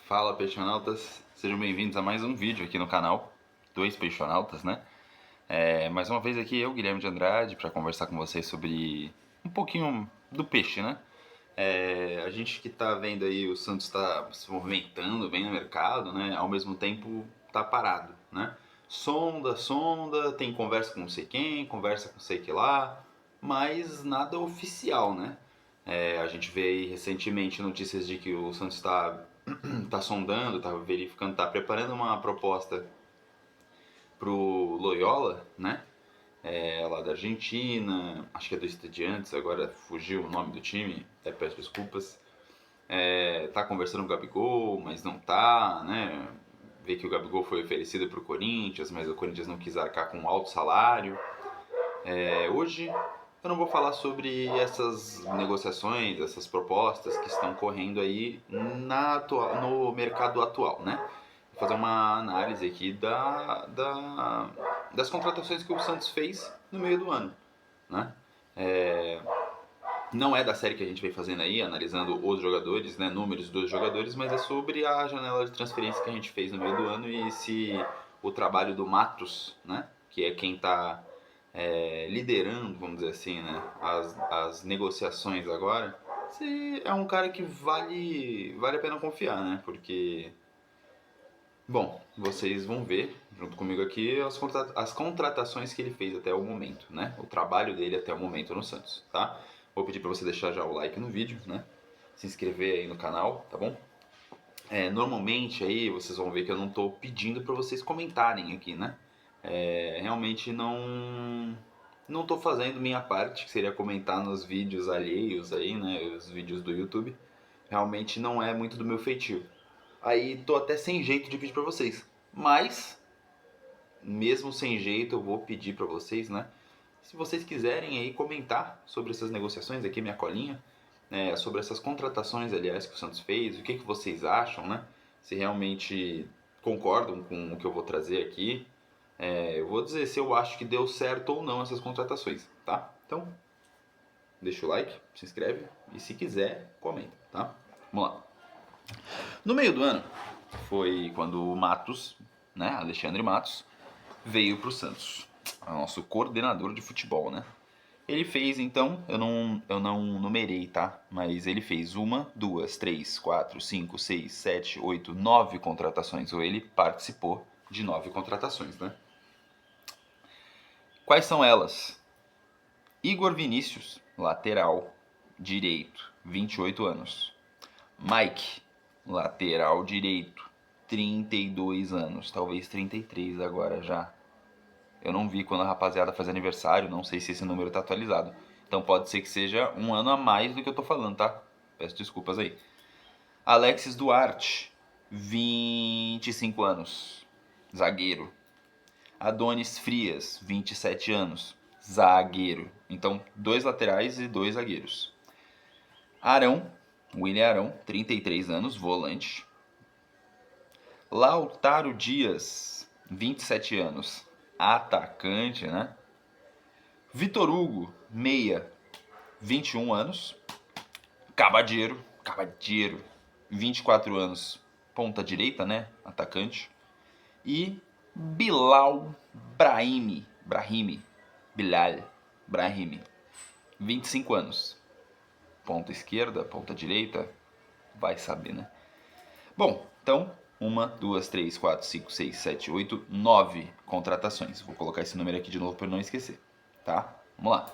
Fala, peixonautas! Sejam bem-vindos a mais um vídeo aqui no canal, dois peixonautas, né? Mais uma vez aqui eu, Guilherme de Andrade, para conversar com vocês sobre um pouquinho do peixe, né? A gente que tá vendo aí o Santos tá se movimentando bem no mercado, né? Ao mesmo tempo tá parado, né? Sonda, tem conversa com não sei quem, conversa com não sei que lá, mas nada oficial, né? A gente vê aí recentemente notícias de que o Santos tá sondando, tá verificando, tá preparando uma proposta pro Loyola, né? Lá da Argentina, acho que é do Estudiantes, agora fugiu o nome do time, até peço desculpas. Tá conversando com o Gabigol, mas não tá, né? Vê que o Gabigol foi oferecido pro Corinthians, mas o Corinthians não quis arcar com um alto salário. Hoje eu não vou falar sobre essas negociações, essas propostas que estão correndo aí no mercado atual, né? Vou fazer uma análise aqui das contratações que o Santos fez no meio do ano, né? Não é da série que a gente vem fazendo aí, analisando os jogadores, né, números dos jogadores, mas é sobre a janela de transferência que a gente fez no meio do ano e se o trabalho do Matos, né, que é quem está liderando, vamos dizer assim, né, as negociações agora, se é um cara que vale a pena confiar, né, porque, bom, vocês vão ver junto comigo aqui as contratações que ele fez até o momento, né, o trabalho dele até o momento no Santos, tá? Vou pedir para você deixar já o like no vídeo, né? Se inscrever aí no canal, tá bom? Normalmente aí vocês vão ver que eu não estou pedindo para vocês comentarem aqui, né? Realmente não estou fazendo minha parte, que seria comentar nos vídeos alheios aí, né? Os vídeos do YouTube. Realmente não é muito do meu feitio. Aí tô até sem jeito de pedir para vocês. Mas, mesmo sem jeito, eu vou pedir para vocês, né? Se vocês quiserem aí comentar sobre essas negociações, aqui minha colinha, sobre essas contratações, aliás, que o Santos fez, o que vocês acham, né? Se realmente concordam com o que eu vou trazer aqui. Eu vou dizer se eu acho que deu certo ou não essas contratações, tá? Então, deixa o like, se inscreve e se quiser, comenta, tá? Vamos lá. No meio do ano, foi quando o Matos, né, Alexandre Matos, veio para o Santos, nosso coordenador de futebol, né? Ele fez, então, eu não numerei, tá? Mas ele fez uma, duas, três, quatro, cinco, seis, sete, oito, nove contratações. Ou ele participou de 9 contratações, né? Quais são elas? Igor Vinícius, lateral direito, 28 anos. Mike, lateral direito, 32 anos. Talvez 33 agora já. Eu não vi quando a rapaziada faz aniversário, não sei se esse número tá atualizado. Então pode ser que seja um ano a mais do que eu tô falando, tá? Peço desculpas aí. Alexis Duarte, 25 anos, zagueiro. Adonis Frias, 27 anos, zagueiro. Então, 2 laterais e 2 zagueiros. Arão, William Arão, 33 anos, volante. Lautaro Dias, 27 anos, atacante, né? Vitor Hugo, meia, 21 anos. Cabadeiro, 24 anos, ponta direita, né? Atacante. E Bilal Brahimi, 25 anos. Ponta esquerda, ponta direita, vai saber, né? Bom, então, 1, 2, 3, 4, 5, 6, 7, 8, 9 contratações. Vou colocar esse número aqui de novo para não esquecer, tá? Vamos lá.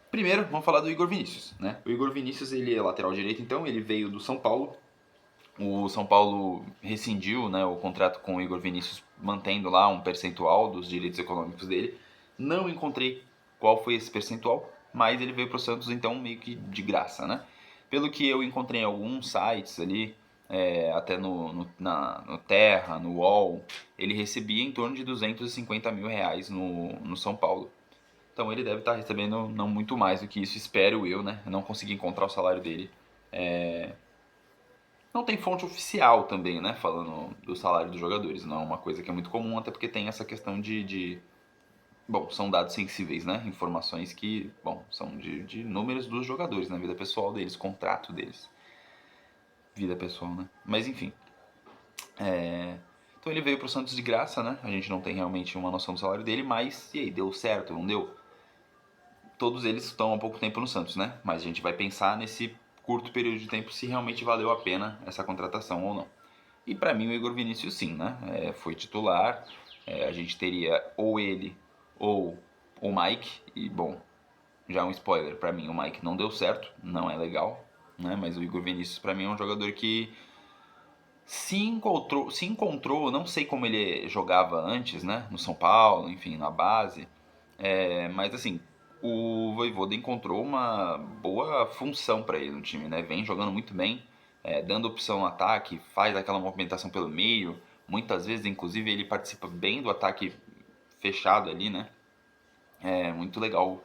Primeiro, vamos falar do Igor Vinícius, né? O Igor Vinícius, ele é lateral direito, então, ele veio do São Paulo. O São Paulo rescindiu, né, o contrato com o Igor Vinícius, mantendo lá um percentual dos direitos econômicos dele. Não encontrei qual foi esse percentual, mas ele veio para o Santos, então, meio que de graça, né? Pelo que eu encontrei em alguns sites ali, até no Terra, no UOL, ele recebia em torno de 250 mil reais no São Paulo. Então ele deve estar recebendo não muito mais do que isso, espero eu, né? Eu não consegui encontrar o salário dele. Não tem fonte oficial também, né? Falando do salário dos jogadores. Não é uma coisa que é muito comum, até porque tem essa questão Bom, são dados sensíveis, né? Informações que, bom, são de números dos jogadores, na vida pessoal deles, contrato deles. Vida pessoal, né? Mas enfim. Então ele veio pro Santos de graça, né? A gente não tem realmente uma noção do salário dele, mas e aí, deu certo, não deu? Todos eles estão há pouco tempo no Santos, né? Mas a gente vai pensar nesse curto período de tempo se realmente valeu a pena essa contratação ou não. E para mim o Igor Vinícius sim, né? Foi titular, a gente teria ou ele ou o Mike, e bom, já um spoiler, para mim o Mike não deu certo, não é legal, né? Mas o Igor Vinícius para mim é um jogador que se encontrou, não sei como ele jogava antes, né? No São Paulo, enfim, na base. Mas assim, o Vojvoda encontrou uma boa função para ele no time, né? Vem jogando muito bem, dando opção no ataque, faz aquela movimentação pelo meio. Muitas vezes, inclusive, ele participa bem do ataque fechado ali, né? É muito legal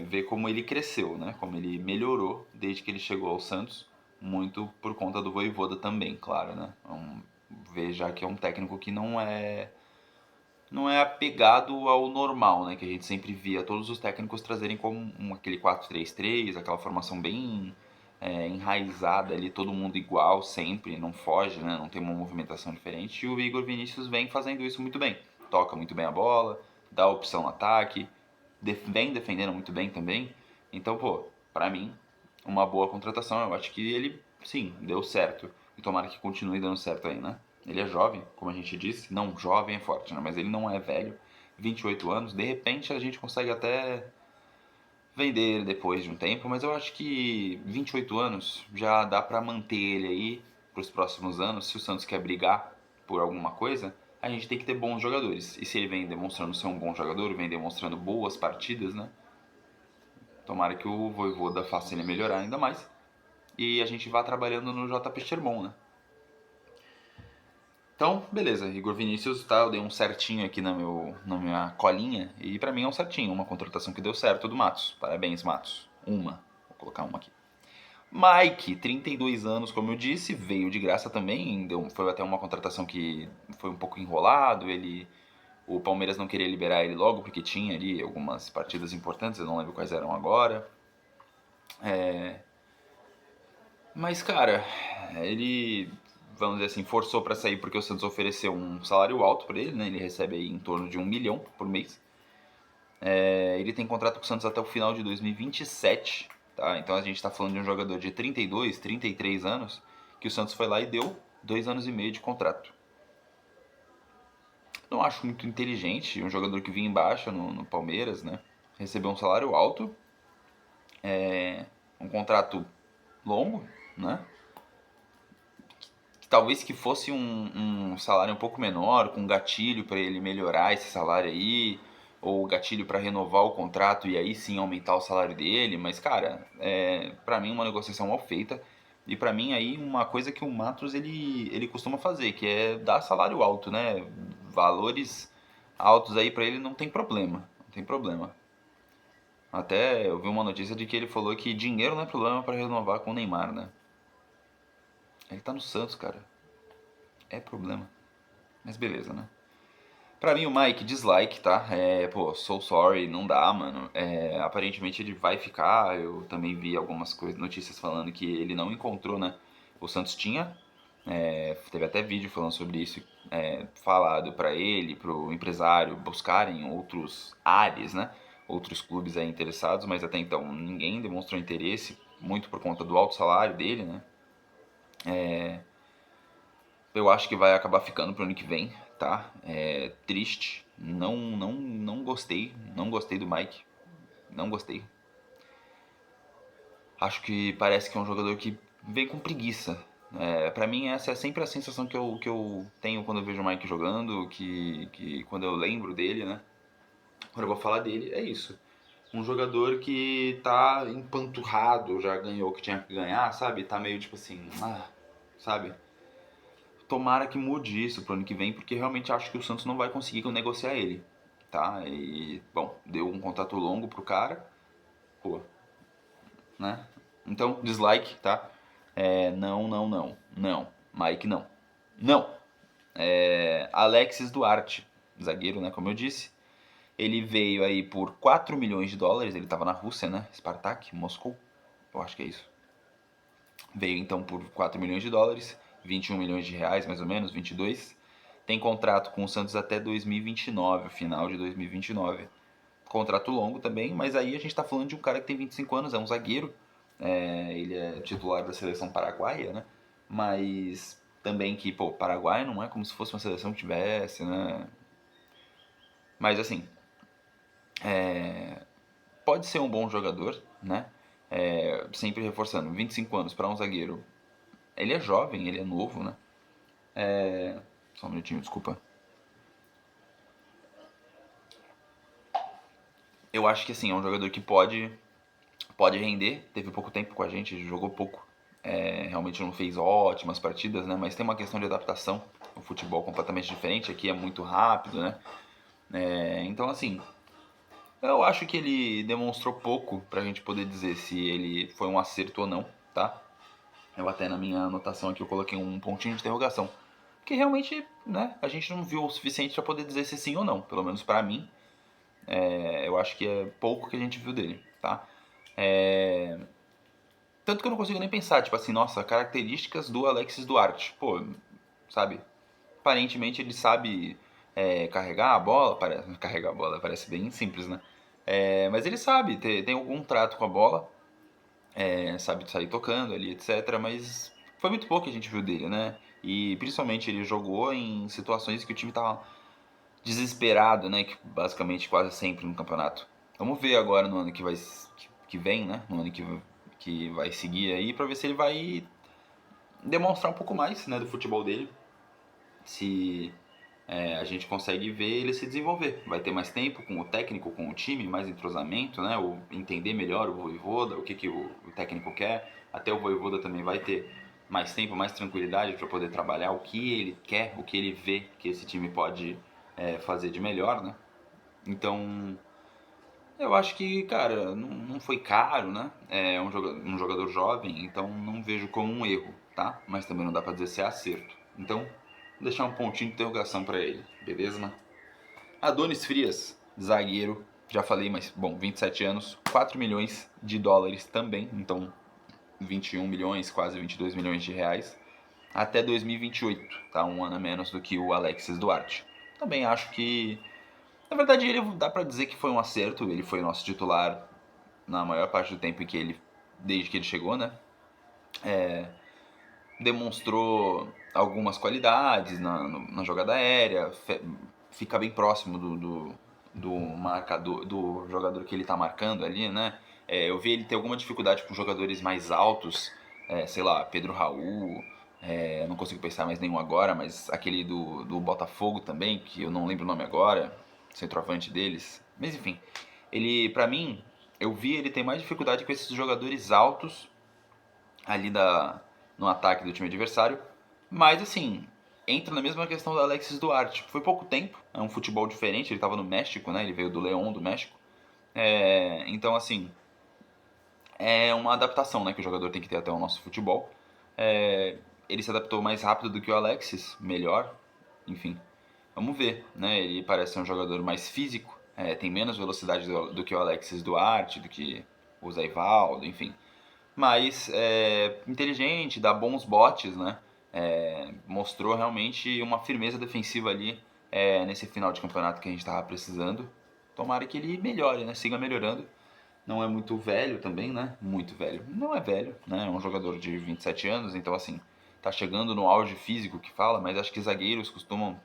ver como ele cresceu, né? Como ele melhorou desde que ele chegou ao Santos, muito por conta do Vojvoda também, claro, né? Ver já que é um técnico que não é apegado ao normal, né? Que a gente sempre via todos os técnicos trazerem como aquele 4-3-3, aquela formação bem enraizada ali, todo mundo igual sempre, não foge, né? Não tem uma movimentação diferente. E o Igor Vinícius vem fazendo isso muito bem. Toca muito bem a bola, dá opção no ataque, vem defendendo muito bem também. Então, pô, pra mim, uma boa contratação. Eu acho que ele, sim, deu certo. E tomara que continue dando certo aí, né? Ele é jovem, como a gente disse. Não, jovem é forte, né? Mas ele não é velho. 28 anos. De repente a gente consegue até vender ele depois de um tempo. Mas eu acho que 28 anos já dá pra manter ele aí pros próximos anos. Se o Santos quer brigar por alguma coisa, a gente tem que ter bons jogadores. E se ele vem demonstrando ser um bom jogador, vem demonstrando boas partidas, né? Tomara que o Vojvoda faça ele melhorar ainda mais. E a gente vá trabalhando no JP Sherman, né? Então, beleza, Igor Vinícius, tá? Eu dei um certinho aqui na minha colinha. E pra mim é um certinho, uma contratação que deu certo do Matos. Parabéns, Matos. Vou colocar uma aqui. Mike, 32 anos, como eu disse, veio de graça também. Foi até uma contratação que foi um pouco enrolado. O Palmeiras não queria liberar ele logo porque tinha ali algumas partidas importantes, eu não lembro quais eram agora. Mas, cara, ele, vamos dizer assim, forçou pra sair porque o Santos ofereceu um salário alto pra ele, né? Ele recebe aí em torno de 1 milhão por mês. Ele tem contrato com o Santos até o final de 2027, tá? Então a gente tá falando de um jogador de 32, 33 anos que o Santos foi lá e deu 2 anos e meio de contrato. Não acho muito inteligente, um jogador que vinha embaixo no Palmeiras, né? Recebeu um salário alto, um contrato longo, né? Talvez que fosse um salário um pouco menor, com gatilho para ele melhorar esse salário aí, ou gatilho para renovar o contrato e aí sim aumentar o salário dele, mas cara, para mim uma negociação mal feita e para mim aí uma coisa que o Matos ele costuma fazer, que é dar salário alto, né? Valores altos aí para ele não tem problema, não tem problema. Até eu vi uma notícia de que ele falou que dinheiro não é problema para renovar com o Neymar, né? Ele tá no Santos, cara. É problema. Mas beleza, né? Pra mim, o Mike, dislike, tá? Pô, so sorry, não dá, mano. Aparentemente ele vai ficar. Eu também vi algumas notícias falando que ele não encontrou, né? O Santos tinha. Teve até vídeo falando sobre isso. Falado pra ele, pro empresário buscarem outros ares, né? Outros clubes aí interessados, mas até então ninguém demonstrou interesse, muito por conta do alto salário dele, né? Eu acho que vai acabar ficando pro ano que vem, tá? Triste. Não gostei. Não gostei do Mike. Não gostei. Acho que parece que é um jogador que vem com preguiça. Pra mim, essa é sempre a sensação que eu tenho quando eu vejo o Mike jogando, que quando eu lembro dele, né? Quando eu vou falar dele, é isso. Um jogador que tá empanturrado, já ganhou o que tinha que ganhar, sabe? Tá meio tipo assim, sabe? Tomara que mude isso pro ano que vem, porque realmente acho que o Santos não vai conseguir negociar ele, tá? E, bom, deu um contrato longo pro cara, pô, né? Então, dislike, tá? Não, não, não, não. Mike, não. Não. Alexis Duarte, zagueiro, né, como eu disse. Ele veio aí por 4 milhões de dólares, ele tava na Rússia, né? Spartak, Moscou, eu acho que é isso. Veio então por 4 milhões de dólares, 21 milhões de reais, mais ou menos, 22. Tem contrato com o Santos até 2029, o final de 2029. Contrato longo também, mas aí a gente tá falando de um cara que tem 25 anos, é um zagueiro. Ele é titular da seleção paraguaia, né? Mas também que, pô, Paraguai não é como se fosse uma seleção que tivesse, né? Mas assim, pode ser um bom jogador, né? Sempre reforçando, 25 anos para um zagueiro. Ele é jovem, ele é novo, né? Só um minutinho, desculpa. Eu acho que assim, é um jogador que pode render, teve pouco tempo com a gente, jogou pouco. Realmente não fez ótimas partidas, né? Mas tem uma questão de adaptação. O futebol completamente diferente, aqui é muito rápido, né? Então assim, eu acho que ele demonstrou pouco pra gente poder dizer se ele foi um acerto ou não, tá? Eu até na minha anotação aqui eu coloquei um pontinho de interrogação. Porque realmente, né, a gente não viu o suficiente pra poder dizer se sim ou não. Pelo menos pra mim, eu acho que é pouco que a gente viu dele, tá? Tanto que eu não consigo nem pensar, tipo assim, nossa, características do Alexis Duarte. Pô, sabe? Aparentemente ele sabe carregar a bola, carregar a bola parece bem simples, né? Mas ele sabe, tem algum trato com a bola, sabe sair tocando ali, etc. Mas foi muito pouco que a gente viu dele, né? E principalmente ele jogou em situações que o time tava desesperado, né? Que basicamente quase sempre no campeonato. Vamos ver agora no ano que vem, né? No ano que vai seguir aí, pra ver se ele vai demonstrar um pouco mais, né, do futebol dele. Se a gente consegue ver ele se desenvolver. Vai ter mais tempo com o técnico, com o time, mais entrosamento, né? Ou entender melhor o Vojvoda, o que o técnico quer. Até o Vojvoda também vai ter mais tempo, mais tranquilidade para poder trabalhar o que ele quer, o que ele vê que esse time pode fazer de melhor, né? Então, eu acho que, cara, não foi caro, né? É um jogador jovem, então não vejo como um erro, tá? Mas também não dá pra dizer se é acerto. Então, vou deixar um pontinho de interrogação pra ele, beleza, mano? Adonis Frias, zagueiro, já falei, mas, bom, 27 anos, 4 milhões de dólares também, então 21 milhões, quase 22 milhões de reais, até 2028, tá? Um ano a menos do que o Alexis Duarte. Também acho que na verdade, ele dá pra dizer que foi um acerto. Ele foi nosso titular na maior parte do tempo desde que ele chegou, né? Demonstrou algumas qualidades na jogada aérea, fica bem próximo do marcador, do jogador que ele tá marcando ali, né? Eu vi ele ter alguma dificuldade com jogadores mais altos, sei lá, Pedro Raul. Não consigo pensar mais nenhum agora, mas aquele do Botafogo também, que eu não lembro o nome agora, centroavante deles. Mas enfim, ele, pra mim, eu vi ele ter mais dificuldade com esses jogadores altos ali no ataque do time adversário. Mas assim, entra na mesma questão do Alexis Duarte. Foi pouco tempo, é um futebol diferente, ele estava no México, né? Ele veio do León, do México. Então assim, é uma adaptação, né, que o jogador tem que ter até o nosso futebol. Ele se adaptou mais rápido do que o Alexis, melhor, enfim. Vamos ver, né? Ele parece ser um jogador mais físico, tem menos velocidade do que o Alexis Duarte, do que o Zé Ivaldo, enfim. Mas inteligente, dá bons botes, né? Mostrou realmente uma firmeza defensiva ali nesse final de campeonato que a gente estava precisando. Tomara que ele melhore, né? Siga melhorando. Não é muito velho também, né? Muito velho. Não é velho, né? É um jogador de 27 anos, então assim, tá chegando no auge físico que fala, mas acho que zagueiros costumam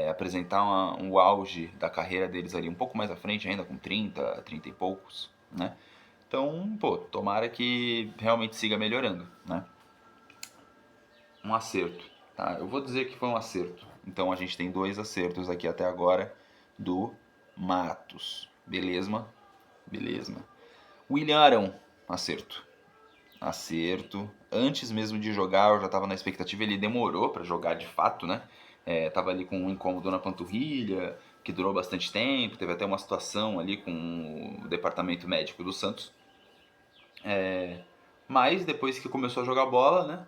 apresentar um auge da carreira deles ali um pouco mais à frente ainda, com 30, 30 e poucos, né? Então, pô, tomara que realmente siga melhorando, né? Um acerto, tá? Eu vou dizer que foi um acerto. Então a gente tem 2 acertos aqui até agora do Matos. Beleza? Beleza. William Arão, acerto. Acerto. Antes mesmo de jogar, eu já estava na expectativa. Ele demorou para jogar de fato, né? Tava ali com um incômodo na panturrilha, que durou bastante tempo. Teve até uma situação ali com o departamento médico do Santos. Mas depois que começou a jogar bola, né?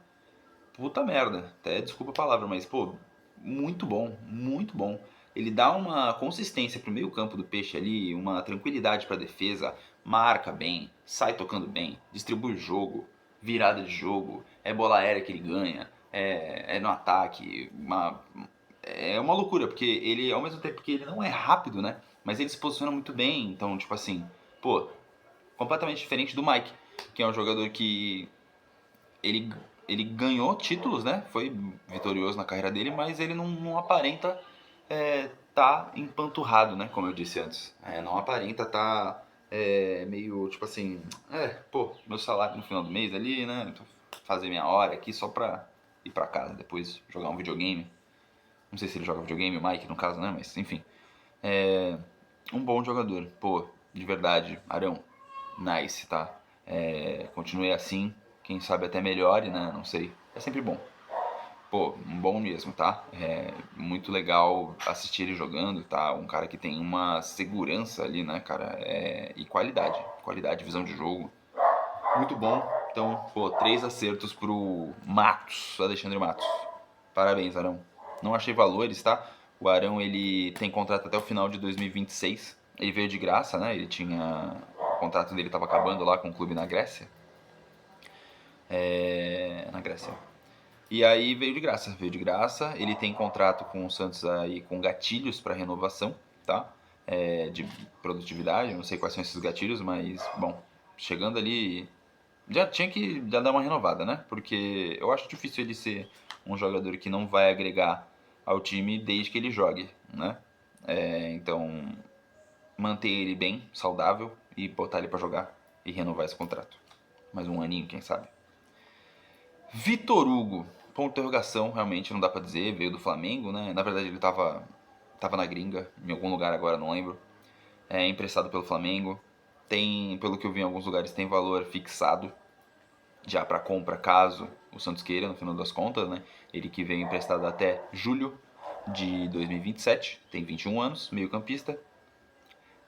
Puta merda. Até desculpa a palavra, mas, pô, muito bom, muito bom. Ele dá uma consistência pro meio campo do Peixe ali, uma tranquilidade pra defesa, marca bem, sai tocando bem, distribui o jogo, virada de jogo, é bola aérea que ele ganha, é no ataque, é uma loucura, porque ele, ao mesmo tempo que ele não é rápido, né? Mas ele se posiciona muito bem, então, tipo assim, pô, completamente diferente do Mike, que é um jogador que ele, ele ganhou títulos, né? Foi vitorioso na carreira dele, mas ele não aparenta tá empanturrado, né? Como eu disse antes. Não aparenta tá meio, tipo assim, pô, meu salário no final do mês ali, né? Fazer minha hora aqui só pra ir pra casa, depois jogar um videogame. Não sei se ele joga videogame, o Mike no caso, né? Mas enfim. É um bom jogador. Pô, de verdade, Arão, nice, tá? Continue assim, quem sabe até melhore, né? Não sei. É sempre bom. Pô, um bom mesmo, tá? É muito legal assistir ele jogando, tá? Um cara que tem uma segurança ali, né, cara? E qualidade. Qualidade, visão de jogo. Muito bom. Então, pô, 3 acertos pro Matos, Alexandre Matos. Parabéns, Arão. Não achei valores, tá? O Arão, ele tem contrato até o final de 2026. Ele veio de graça, né? Ele tinha... O contrato dele estava acabando lá com o clube na Grécia. Na Grécia. E aí veio de graça, Ele tem contrato com o Santos aí com gatilhos para renovação, tá? De produtividade, não sei quais são esses gatilhos, mas, bom, chegando ali, já tinha que já dar uma renovada, né? Porque eu acho difícil ele ser um jogador que não vai agregar ao time desde que ele jogue, né? Então, manter ele bem, saudável e botar ele para jogar e renovar esse contrato. Mais um aninho, quem sabe. Vitor Hugo, ponto de interrogação, realmente não dá pra dizer, veio do Flamengo, né? Na verdade ele tava na gringa, em algum lugar agora, não lembro. É emprestado pelo Flamengo. Tem, pelo que eu vi em alguns lugares, tem valor fixado já para compra caso o Santos queira, no final das contas, né? Ele que veio emprestado até julho de 2027, tem 21 anos, meio campista.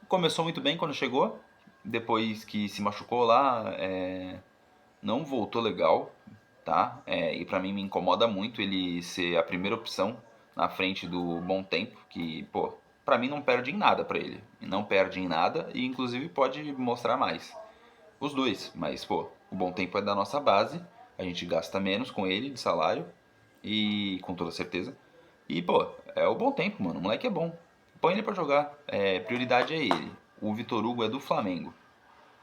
Começou muito bem quando chegou, depois que se machucou lá, não voltou legal, tá? E pra mim me incomoda muito ele ser a primeira opção na frente do Bom Tempo, que, pô, pra mim não perde em nada pra ele. Não perde em nada e inclusive pode mostrar mais. Os dois, mas, pô, o Bom Tempo é da nossa base, a gente gasta menos com ele de salário, e com toda certeza. E, pô, é o Bom Tempo, mano, o moleque é bom. Põe ele pra jogar, prioridade é ele. O Vitor Hugo é do Flamengo.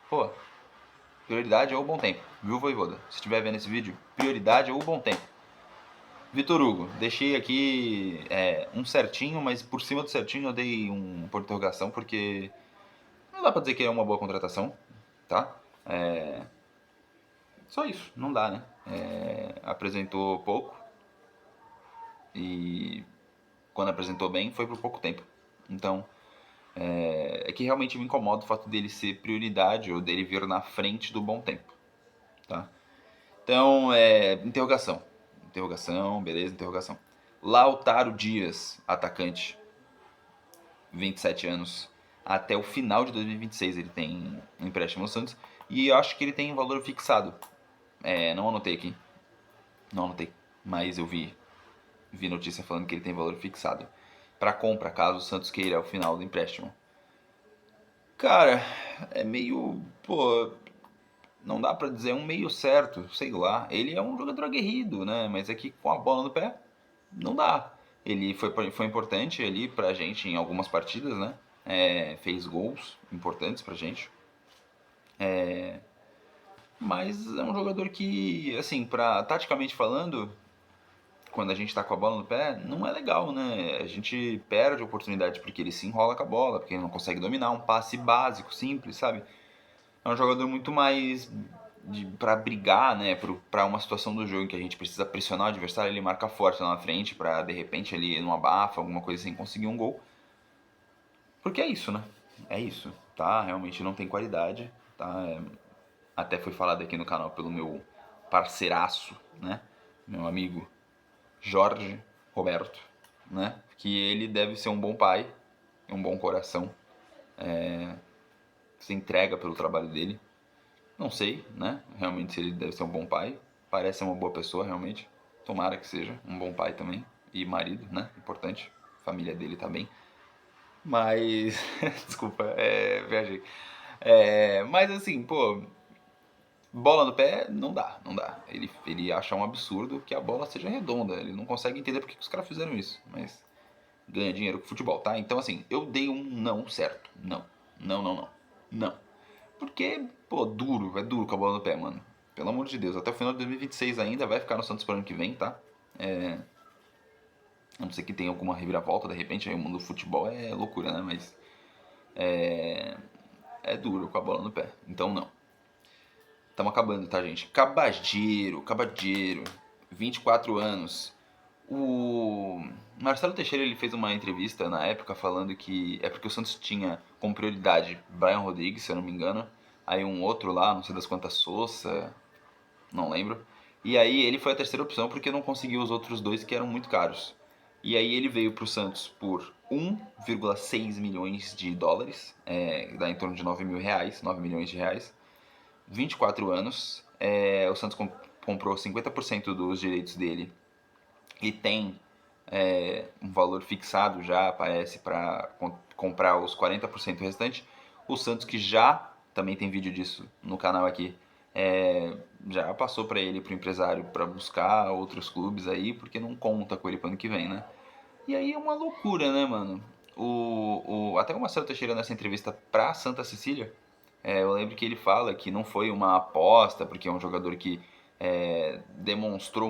Pô, prioridade é o Bom Tempo, viu, Voivoda? Se estiver vendo esse vídeo, prioridade é o Bom Tempo. Vitor Hugo, deixei aqui um certinho, mas por cima do certinho eu dei um ponto de interrogação, porque não dá pra dizer que é uma boa contratação, tá? Só isso, não dá, né? Apresentou pouco e quando apresentou bem foi por pouco tempo. Então, é que realmente me incomoda o fato dele ser prioridade ou dele vir na frente do Bom Tempo, tá? Então, interrogação. Interrogação, beleza, interrogação. Lautaro Dias, atacante, 27 anos. Até o final de 2026 ele tem um empréstimo no Santos. E eu acho que ele tem valor fixado. Não anotei aqui. Não anotei. Mas eu vi notícia falando que ele tem valor fixado. Para compra, caso o Santos queira ao final do empréstimo. Cara, é meio... Pô, não dá pra dizer um meio certo, sei lá. Ele é um jogador aguerrido, né? Mas é que com a bola no pé, não dá. Ele foi importante ali pra gente em algumas partidas, né? Fez gols importantes pra gente. Mas é um jogador que, assim, taticamente falando, quando a gente tá com a bola no pé, não é legal, né? A gente perde a oportunidade porque ele se enrola com a bola, porque ele não consegue dominar um passe básico, simples, sabe? É um jogador muito mais para brigar, né, para uma situação do jogo em que a gente precisa pressionar o adversário, ele marca forte lá na frente para de repente ele numa bafa, alguma coisa assim, conseguir um gol. Porque é isso, né? É isso, tá? Realmente não tem qualidade, tá? Até foi falado aqui no canal pelo meu parceiraço, né? Meu amigo Jorge Roberto, né? Que ele deve ser um bom pai, um bom coração, se entrega pelo trabalho dele. Não sei, né? Realmente se ele deve ser um bom pai. Parece ser uma boa pessoa, realmente. Tomara que seja um bom pai também. E marido, né? Importante. A família dele tá bem. Mas. Desculpa, viajei. Mas assim, pô. Bola no pé, não dá, não dá. Ele acha um absurdo que a bola seja redonda. Ele não consegue entender por que os caras fizeram isso. Mas ganha dinheiro com futebol, tá? Então, assim, eu dei um não certo. Não. Não, não, não. Não. Porque, pô, duro, é duro com a bola no pé, mano. Pelo amor de Deus. Até o final de 2026 ainda vai ficar no Santos pro ano que vem, tá? A não ser que tenha alguma reviravolta, de repente, aí o mundo do futebol é loucura, né? Mas é duro com a bola no pé. Então, não. Estamos acabando, tá, gente? Cabadeiro, 24 anos. O Marcelo Teixeira ele fez uma entrevista na época falando que é porque o Santos tinha como prioridade Brian Rodrigues, se eu não me engano, aí um outro lá, não sei das quantas, Sousa, não lembro. E aí ele foi a terceira opção porque não conseguiu os outros dois que eram muito caros. E aí ele veio para o Santos por 1,6 milhões de dólares, dá em torno de 9 mil reais, 9 milhões de reais. 24 anos, o Santos comprou 50% dos direitos dele e tem um valor fixado já, parece, para comprar os 40% restante. O Santos, que já, também tem vídeo disso no canal aqui, já passou para ele, para o empresário, para buscar outros clubes aí, porque não conta com ele para ano que vem, né? E aí é uma loucura, né, mano? Até o Marcelo Teixeira, nessa entrevista pra Santa Cecília, eu lembro que ele fala que não foi uma aposta, porque é um jogador que demonstrou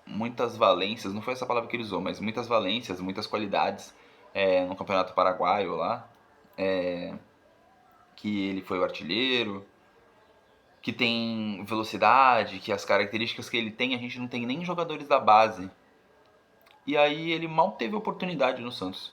muitas valências, não foi essa palavra que ele usou, mas muitas valências, muitas qualidades no Campeonato Paraguaio lá, que ele foi o artilheiro, que tem velocidade, que as características que ele tem, a gente não tem nem jogadores da base. E aí ele mal teve oportunidade no Santos.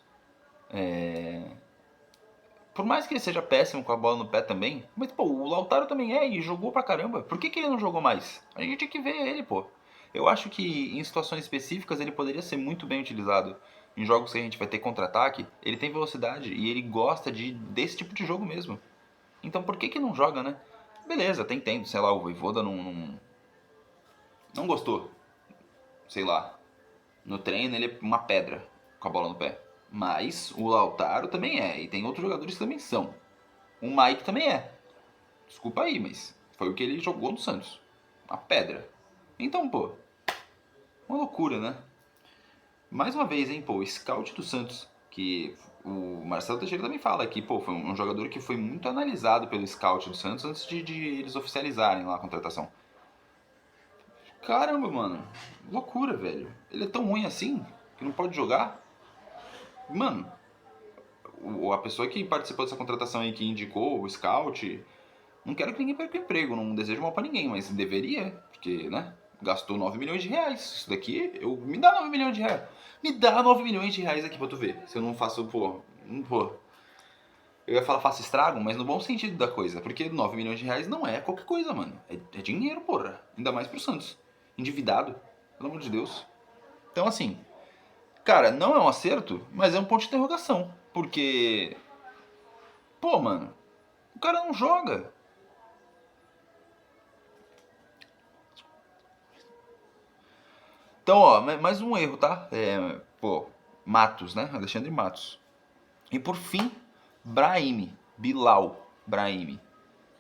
Por mais que ele seja péssimo com a bola no pé também, mas pô, o Lautaro também e jogou pra caramba. Por que ele não jogou mais? A gente tinha que ver ele, pô. Eu acho que em situações específicas ele poderia ser muito bem utilizado. Em jogos que a gente vai ter contra-ataque, ele tem velocidade e ele gosta desse tipo de jogo mesmo. Então por que não joga, né? Beleza, até entendo, sei lá, o Voivoda não gostou. Sei lá, no treino ele é uma pedra com a bola no pé. Mas o Lautaro também é, e tem outros jogadores que também são. O Mike também é. Desculpa aí, mas foi o que ele jogou no Santos. Uma pedra. Então, pô, uma loucura, né? Mais uma vez, hein, pô, o scout do Santos, que o Marcelo Teixeira também fala que, pô, foi um jogador que foi muito analisado pelo scout do Santos antes de eles oficializarem lá a contratação. Caramba, mano, loucura, velho. Ele é tão ruim assim que não pode jogar? Mano, a pessoa que participou dessa contratação aí, que indicou o scout, não quero que ninguém perca o emprego, não desejo mal pra ninguém, mas deveria, porque, né? Gastou 9 milhões de reais. Isso daqui, me dá 9 milhões de reais. Me dá 9 milhões de reais aqui pra tu ver. Se eu não faço, pô. Eu ia falar faço estrago, mas no bom sentido da coisa. Porque 9 milhões de reais não é qualquer coisa, mano. É dinheiro, porra. Ainda mais pro Santos. Endividado. Pelo amor de Deus. Então, assim, cara, não é um acerto, mas é um ponto de interrogação. Porque, pô, mano, o cara não joga. Então, ó, mais um erro, tá? Pô, Matos, né? Alexandre Matos. E por fim, Brahim, Bilal Brahim.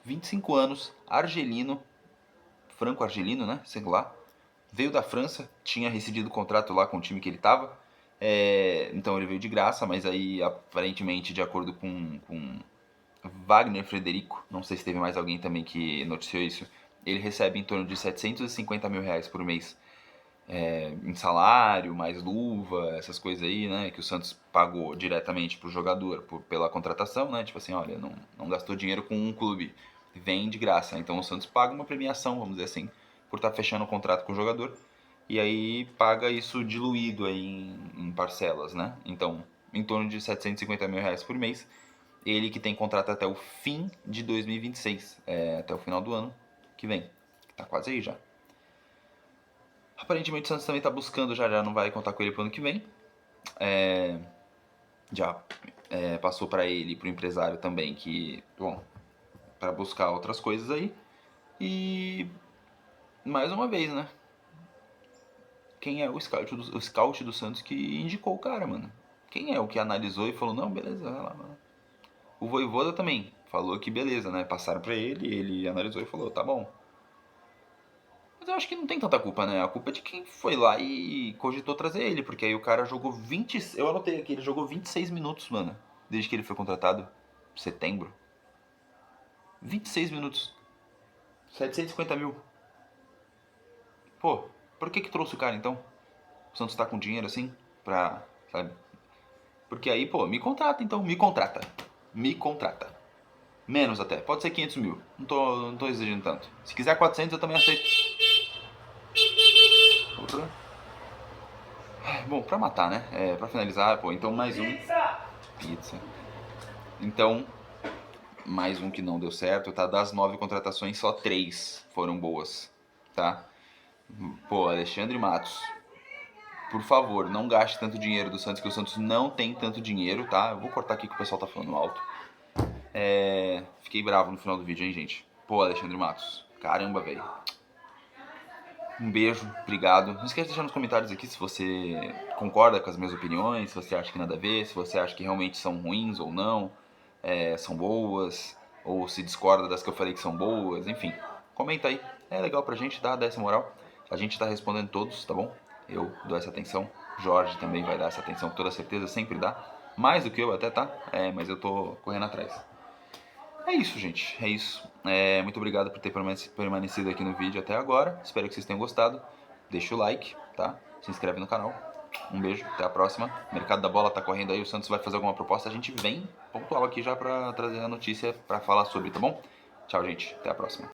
25 anos, argelino, franco-argelino, né? Sei lá. Veio da França, tinha rescindido o contrato lá com o time que ele tava. Então ele veio de graça, mas aí aparentemente, de acordo com Wagner Frederico, não sei se teve mais alguém também que noticiou isso, ele recebe em torno de 750 mil reais por mês em salário, mais luva, essas coisas aí, né? Que o Santos pagou diretamente pro jogador pela contratação, né? Tipo assim, olha, não gastou dinheiro com um clube, vem de graça. Então o Santos paga uma premiação, vamos dizer assim, por estar fechando o contrato com o jogador. E aí paga isso diluído aí em parcelas, né? Então, em torno de 750 mil reais por mês. Ele que tem contrato até o fim de 2026, até o final do ano que vem. Tá quase aí já. Aparentemente o Santos também tá buscando, já não vai contar com ele pro ano que vem. Já passou para ele, pro empresário também, que, bom, para buscar outras coisas aí. E mais uma vez, né? Quem é o scout do Santos que indicou o cara, mano? Quem é o que analisou e falou, não, beleza, vai lá, mano. O Voivoda também falou que beleza, né? Passaram pra ele analisou e falou, tá bom. Mas eu acho que não tem tanta culpa, né? A culpa é de quem foi lá e cogitou trazer ele, porque aí o cara jogou 20. Eu anotei aqui, ele jogou 26 minutos, mano, desde que ele foi contratado. Setembro. 26 minutos. 750 mil. Pô, por que trouxe o cara então? O Santos tá com dinheiro assim? Pra. Sabe? Porque aí, pô, me contrata então, me contrata. Me contrata. Menos até, pode ser 500 mil. Não tô exigindo tanto. Se quiser 400 eu também aceito. Outra. Bom, pra matar, né? Pra finalizar, pô, então mais um. Pizza. Então, mais um que não deu certo, tá? Das 9 contratações, só 3 foram boas, tá? Pô, Alexandre Matos, por favor, não gaste tanto dinheiro do Santos, que o Santos não tem tanto dinheiro, tá? Eu vou cortar aqui que o pessoal tá falando alto. Fiquei bravo no final do vídeo, hein, gente? Pô, Alexandre Matos, caramba, velho. Um beijo, obrigado. Não esquece de deixar nos comentários aqui se você concorda com as minhas opiniões, se você acha que nada a ver, se você acha que realmente são ruins ou não, são boas, ou se discorda das que eu falei que são boas, enfim. Comenta aí, é legal pra gente, dá essa moral. A gente tá respondendo todos, tá bom? Eu dou essa atenção, Jorge também vai dar essa atenção, com toda certeza, sempre dá. Mais do que eu até, tá? Mas eu tô correndo atrás. É isso, gente. É isso. Muito obrigado por ter permanecido aqui no vídeo até agora. Espero que vocês tenham gostado. Deixa o like, tá? Se inscreve no canal. Um beijo, até a próxima. Mercado da bola tá correndo aí, o Santos vai fazer alguma proposta. A gente vem pontual aqui já pra trazer a notícia pra falar sobre, tá bom? Tchau, gente. Até a próxima.